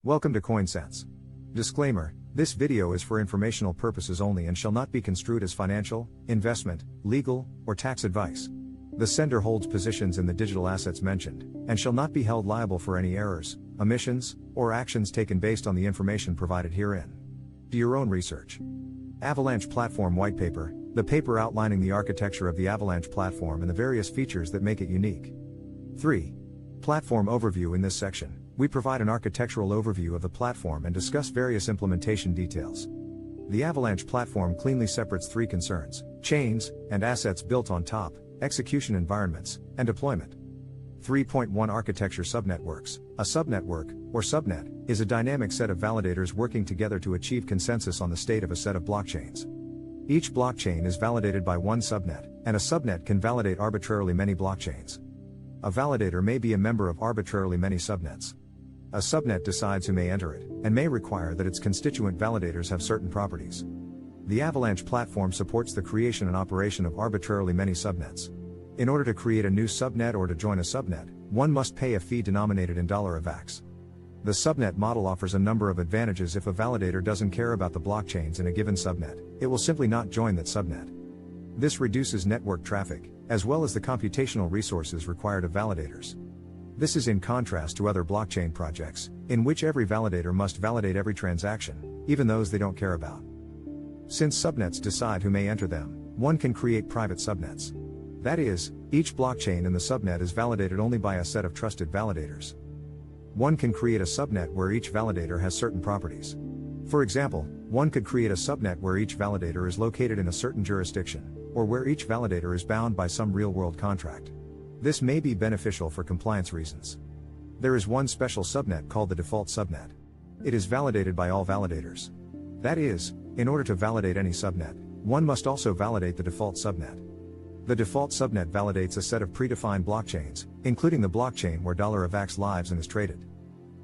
Welcome to coinSense. Disclaimer, this video is for informational purposes only and shall not be construed as financial, investment, legal, or tax advice. The sender holds positions in the digital assets mentioned, and shall not be held liable for any errors, omissions, or actions taken based on the information provided herein. Do your own research. Avalanche Platform Whitepaper, the paper outlining the architecture of the Avalanche platform and the various features that make it unique. 3. Platform Overview. In this section, we provide an architectural overview of the platform and discuss various implementation details. The Avalanche platform cleanly separates three concerns: chains and assets built on top, execution environments, and deployment. 3.1 Architecture. Subnetworks. A subnetwork, or subnet, is a dynamic set of validators working together to achieve consensus on the state of a set of blockchains. Each blockchain is validated by one subnet, and a subnet can validate arbitrarily many blockchains. A validator may be a member of arbitrarily many subnets. A subnet decides who may enter it, and may require that its constituent validators have certain properties. The Avalanche platform supports the creation and operation of arbitrarily many subnets. In order to create a new subnet or to join a subnet, one must pay a fee denominated in $AVAX. The subnet model offers a number of advantages. If a validator doesn't care about the blockchains in a given subnet, it will simply not join that subnet. This reduces network traffic, as well as the computational resources required of validators. This is in contrast to other blockchain projects, in which every validator must validate every transaction, even those they don't care about. Since subnets decide who may enter them, one can create private subnets. That is, each blockchain in the subnet is validated only by a set of trusted validators. One can create a subnet where each validator has certain properties. For example, one could create a subnet where each validator is located in a certain jurisdiction, or where each validator is bound by some real-world contract. This may be beneficial for compliance reasons. There is one special subnet called the default subnet. It is validated by all validators. That is, in order to validate any subnet, one must also validate the default subnet. The default subnet validates a set of predefined blockchains, including the blockchain where $AVAX lives and is traded.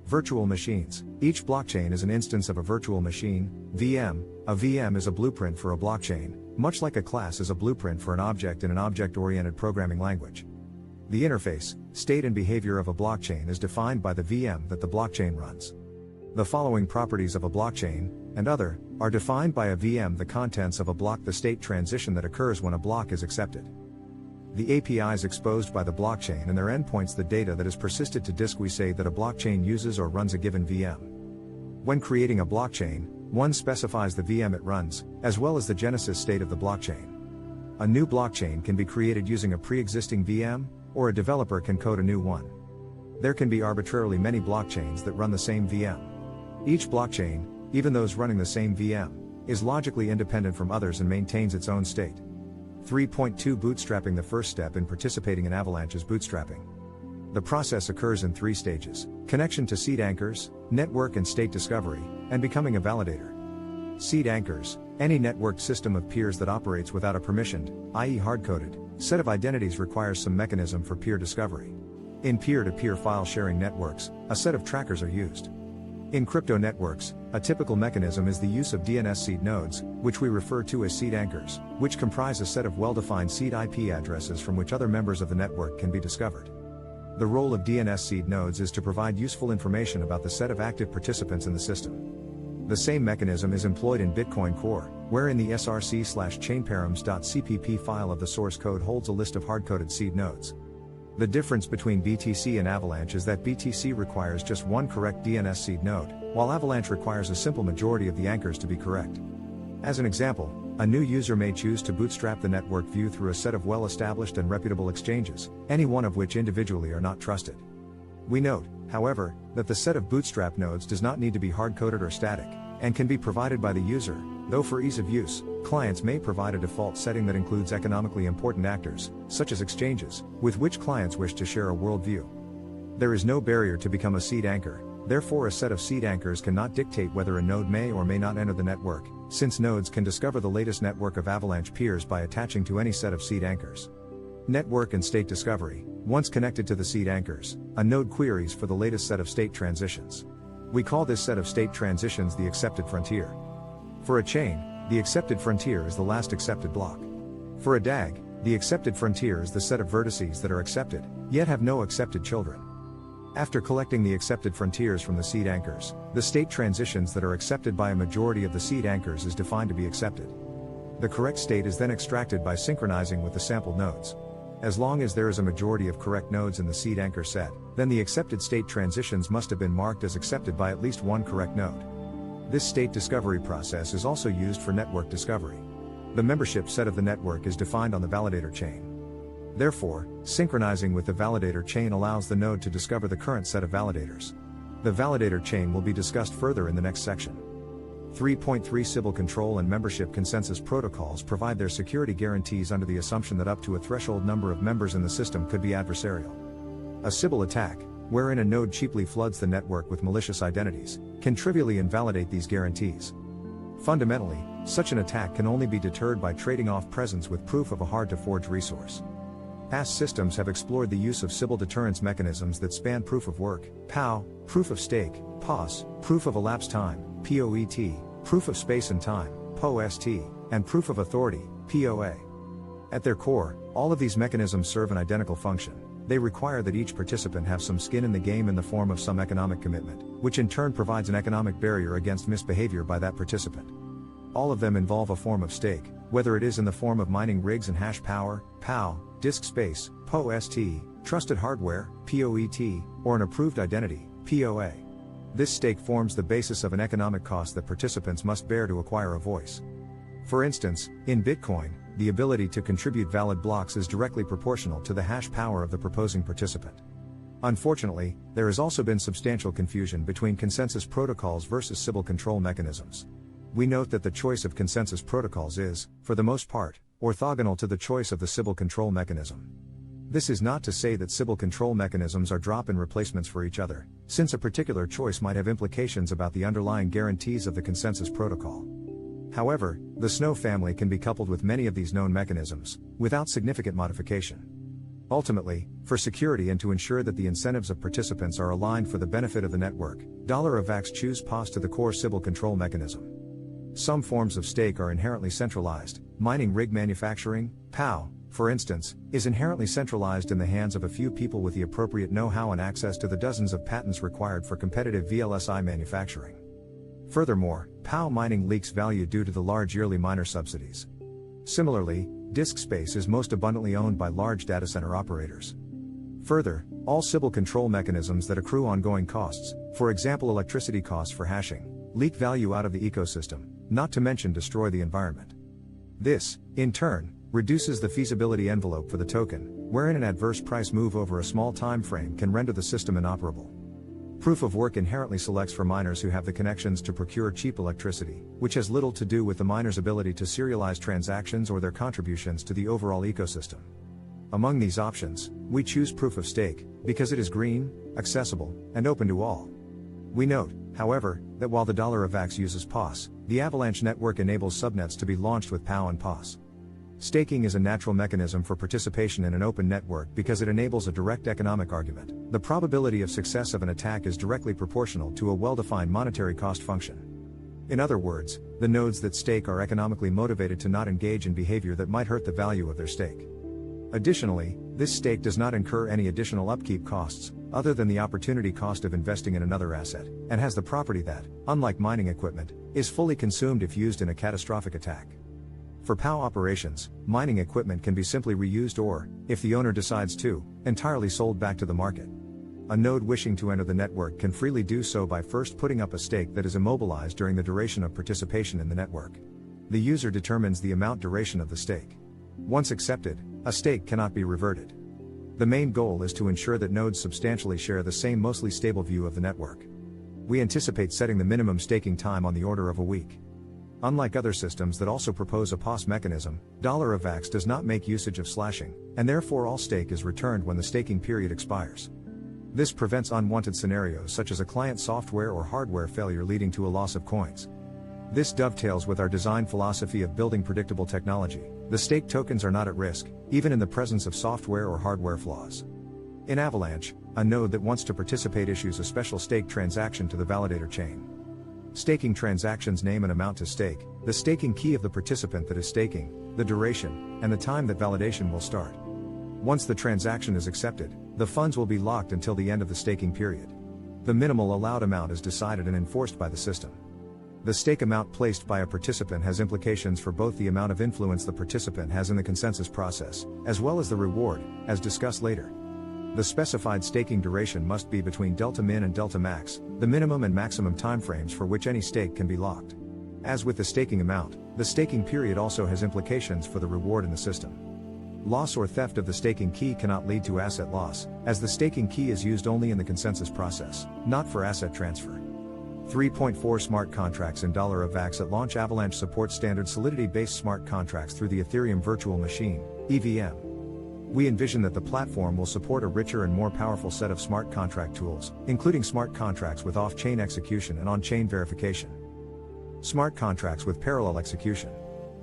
Virtual machines. Each blockchain is an instance of a virtual machine, VM. A VM is a blueprint for a blockchain, much like a class is a blueprint for an object in an object-oriented programming language. The interface, state and behavior of a blockchain is defined by the VM that the blockchain runs. The following properties of a blockchain, and other, are defined by a VM: the contents of a block, the state transition that occurs when a block is accepted, the APIs exposed by the blockchain and their endpoints, the data that is persisted to disk. We say that a blockchain uses or runs a given VM. When creating a blockchain, one specifies the VM it runs, as well as the genesis state of the blockchain. A new blockchain can be created using a pre-existing VM, or a developer can code a new one. There can be arbitrarily many blockchains that run the same VM. Each blockchain, even those running the same VM, is logically independent from others and maintains its own state. 3.2 Bootstrapping. The first step in participating in Avalanche is bootstrapping. The process occurs in 3 stages: connection to seed anchors, network and state discovery, and becoming a validator. Seed anchors: any networked system of peers that operates without a permissioned, i.e. hard-coded, set of identities requires some mechanism for peer discovery. In peer-to-peer file sharing networks, a set of trackers are used. In crypto networks, a typical mechanism is the use of DNS seed nodes, which we refer to as seed anchors, which comprise a set of well-defined seed IP addresses from which other members of the network can be discovered. The role of DNS seed nodes is to provide useful information about the set of active participants in the system. The same mechanism is employed in Bitcoin Core, wherein the src/chainparams.cpp file of the source code holds a list of hard-coded seed nodes. The difference between BTC and Avalanche is that BTC requires just one correct DNS seed node, while Avalanche requires a simple majority of the anchors to be correct. As an example, a new user may choose to bootstrap the network view through a set of well-established and reputable exchanges, any one of which individually are not trusted. We note, however, that the set of bootstrap nodes does not need to be hard-coded or static, and can be provided by the user, though for ease of use, clients may provide a default setting that includes economically important actors, such as exchanges, with which clients wish to share a worldview. There is no barrier to become a seed anchor, therefore a set of seed anchors cannot dictate whether a node may or may not enter the network, since nodes can discover the latest network of Avalanche peers by attaching to any set of seed anchors. Network and state discovery: once connected to the seed anchors, a node queries for the latest set of state transitions. We call this set of state transitions the accepted frontier. For a chain, the accepted frontier is the last accepted block. For a DAG, the accepted frontier is the set of vertices that are accepted, yet have no accepted children. After collecting the accepted frontiers from the seed anchors, the state transitions that are accepted by a majority of the seed anchors is defined to be accepted. The correct state is then extracted by synchronizing with the sampled nodes. As long as there is a majority of correct nodes in the seed anchor set, then the accepted state transitions must have been marked as accepted by at least one correct node. This state discovery process is also used for network discovery. The membership set of the network is defined on the validator chain. Therefore, synchronizing with the validator chain allows the node to discover the current set of validators. The validator chain will be discussed further in the next section. 3.3 Sybil control and membership consensus protocols provide their security guarantees under the assumption that up to a threshold number of members in the system could be adversarial. A Sybil attack, wherein a node cheaply floods the network with malicious identities, can trivially invalidate these guarantees. Fundamentally, such an attack can only be deterred by trading off presence with proof of a hard-to-forge resource. Past systems have explored the use of Sybil deterrence mechanisms that span proof of work, POW, proof of stake, POS, proof of elapsed time, POET, proof of space and time, POST, and proof of authority, POA. At their core, all of these mechanisms serve an identical function. They require that each participant have some skin in the game in the form of some economic commitment, which in turn provides an economic barrier against misbehavior by that participant. All of them involve a form of stake, whether it is in the form of mining rigs and hash power, POW, disk space, POST, trusted hardware, POET, or an approved identity, POA. This stake forms the basis of an economic cost that participants must bear to acquire a voice. For instance, in Bitcoin, the ability to contribute valid blocks is directly proportional to the hash power of the proposing participant. Unfortunately, there has also been substantial confusion between consensus protocols versus Sybil control mechanisms. We note that the choice of consensus protocols is, for the most part, orthogonal to the choice of the Sybil control mechanism. This is not to say that Sybil control mechanisms are drop-in replacements for each other, since a particular choice might have implications about the underlying guarantees of the consensus protocol. However, the Snow family can be coupled with many of these known mechanisms, without significant modification. Ultimately, for security and to ensure that the incentives of participants are aligned for the benefit of the network, $AVAX choose POS to the core Sybil control mechanism. Some forms of stake are inherently centralized. Mining rig manufacturing, POW, for instance, is inherently centralized in the hands of a few people with the appropriate know-how and access to the dozens of patents required for competitive VLSI manufacturing. Furthermore, POW mining leaks value due to the large yearly miner subsidies. Similarly, disk space is most abundantly owned by large data center operators. Further, all Sybil control mechanisms that accrue ongoing costs, for example electricity costs for hashing, leak value out of the ecosystem, not to mention destroy the environment. This, in turn, reduces the feasibility envelope for the token, wherein an adverse price move over a small time frame can render the system inoperable. Proof of work inherently selects for miners who have the connections to procure cheap electricity, which has little to do with the miner's ability to serialize transactions or their contributions to the overall ecosystem. Among these options, we choose proof of stake, because it is green, accessible, and open to all. We note, however, that while the $AVAX uses POS, the Avalanche network enables subnets to be launched with POW and POS. Staking is a natural mechanism for participation in an open network because it enables a direct economic argument. The probability of success of an attack is directly proportional to a well-defined monetary cost function. In other words, the nodes that stake are economically motivated to not engage in behavior that might hurt the value of their stake. Additionally, this stake does not incur any additional upkeep costs, other than the opportunity cost of investing in another asset, and has the property that, unlike mining equipment, is fully consumed if used in a catastrophic attack. For POW operations, mining equipment can be simply reused or, if the owner decides to, entirely sold back to the market. A node wishing to enter the network can freely do so by first putting up a stake that is immobilized during the duration of participation in the network. The user determines the amount duration of the stake. Once accepted, a stake cannot be reverted. The main goal is to ensure that nodes substantially share the same mostly stable view of the network. We anticipate setting the minimum staking time on the order of a week. Unlike other systems that also propose a POS mechanism, $AVAX does not make usage of slashing, and therefore all stake is returned when the staking period expires. This prevents unwanted scenarios such as a client software or hardware failure leading to a loss of coins. This dovetails with our design philosophy of building predictable technology. The stake tokens are not at risk, even in the presence of software or hardware flaws. In Avalanche, a node that wants to participate issues a special stake transaction to the validator chain. Staking transactions name an amount to stake, the staking key of the participant that is staking, the duration, and the time that validation will start. Once the transaction is accepted, the funds will be locked until the end of the staking period. The minimal allowed amount is decided and enforced by the system. The stake amount placed by a participant has implications for both the amount of influence the participant has in the consensus process, as well as the reward, as discussed later. The specified staking duration must be between delta min and delta max, the minimum and maximum timeframes for which any stake can be locked. As with the staking amount, the staking period also has implications for the reward in the system. Loss or theft of the staking key cannot lead to asset loss, as the staking key is used only in the consensus process, not for asset transfer. 3.4 Smart contracts in $AVAX at launch. Avalanche supports standard Solidity-based smart contracts through the Ethereum Virtual Machine, EVM. We envision that the platform will support a richer and more powerful set of smart contract tools, including smart contracts with off-chain execution and on-chain verification. Smart contracts with parallel execution.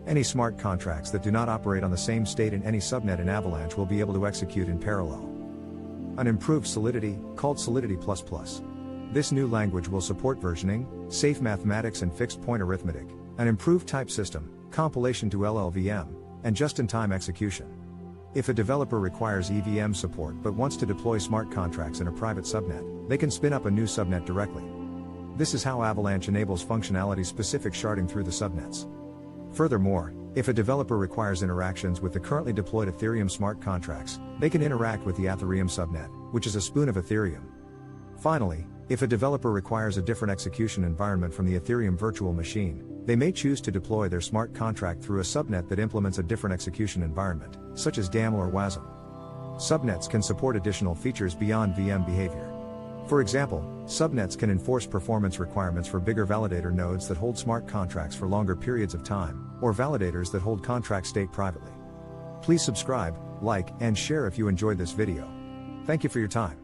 Any smart contracts that do not operate on the same state in any subnet in Avalanche will be able to execute in parallel. An improved Solidity, called Solidity++. This new language will support versioning, safe mathematics and fixed-point arithmetic, an improved type system, compilation to LLVM, and just-in-time execution. If a developer requires EVM support but wants to deploy smart contracts in a private subnet, they can spin up a new subnet directly. This is how Avalanche enables functionality-specific sharding through the subnets. Furthermore, if a developer requires interactions with the currently deployed Ethereum smart contracts, they can interact with the Ethereum subnet, which is a spoon of Ethereum. Finally, if a developer requires a different execution environment from the Ethereum virtual machine, they may choose to deploy their smart contract through a subnet that implements a different execution environment, such as DAML or WASM. Subnets can support additional features beyond VM behavior. For example, subnets can enforce performance requirements for bigger validator nodes that hold smart contracts for longer periods of time, or validators that hold contract state privately. Please subscribe, like, and share if you enjoyed this video. Thank you for your time.